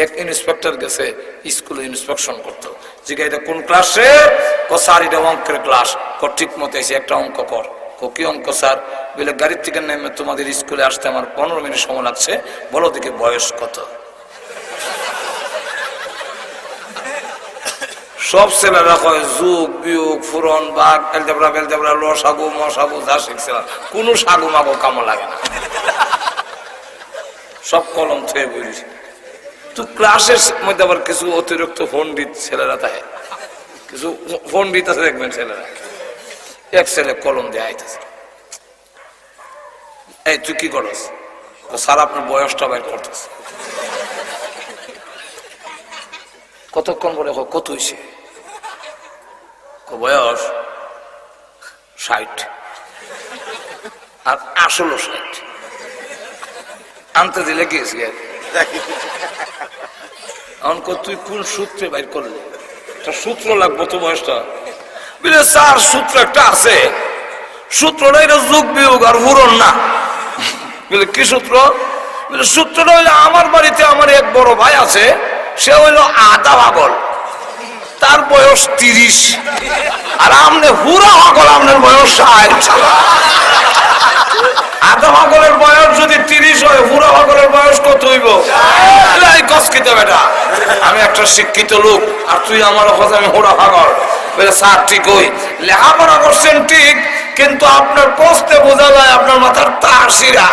এক ইন্সপেক্টর গেছে স্কুলে ইন্সপেকশন করতো, জিজ্ঞাসা এটা কোন ক্লাসে? স্যার এটা অঙ্কের ক্লাস। ঠিক মতো এসে একটা অঙ্ক কর। কি অঙ্ক স্যার? বলে গাড়ির থেকে নেমে তোমাদের স্কুলে আসতে আমার 15 মিনিট সময় লাগছে, বলো দিকে বয়স কত? সব ছেলেরা কয় যুগ বিয়োগ ফুরন বাঘ এলজেব্রা বেলজেব্রা লসাগু মশাগু যা শিখছে কোনো সাগু মাগু কামো লাগে না, সব কলম থয়ে বলিস। তো ক্লাসের মধ্যে আবার কিছু অতিরিক্ত পণ্ডিত ছেলেরা থাকে, কিছু পণ্ডিত আছে দেখবেন ছেলেরা। এক ছেলে কলম দিয়ে আইতেছে, এই তুই কি করস? স্যার আপনার বয়সটা বাইর করতেছে। কতক্ষণ পরে কত হয়েছে? বয়স 60। আর আসলে 60 আনতে দিলে গেছি। তুই কোন সূত্রে বাইর করলি? একটা সূত্র লাগবো তো বয়সটা। বলে স্যার সূত্র একটা আছে, সূত্রটা এটা যোগ বিয়োগ আর হুরন না। বলে কি সূত্র? বলে সূত্রটা হইলো আমার বাড়িতে আমার এক বড় ভাই আছে, সে হইলো আধা পাগল, তার বয়স 30, আর আমনে হুরা পাগল, আপনার বয়স 60। আধা পাগলের বয়স যদি 30 হয়, হুরা পাগলের বয়স কত হইব? বেটা আমি একটা শিক্ষিত লোক, আর তুই আমার কথা আমি হুরা পাগল। বলে স্যার ঠিক হই, লেখাপড়া করছেন ঠিক, কিন্তু আপনার পোস্টে বোঝা যায় আপনার মাথার তার শিরা।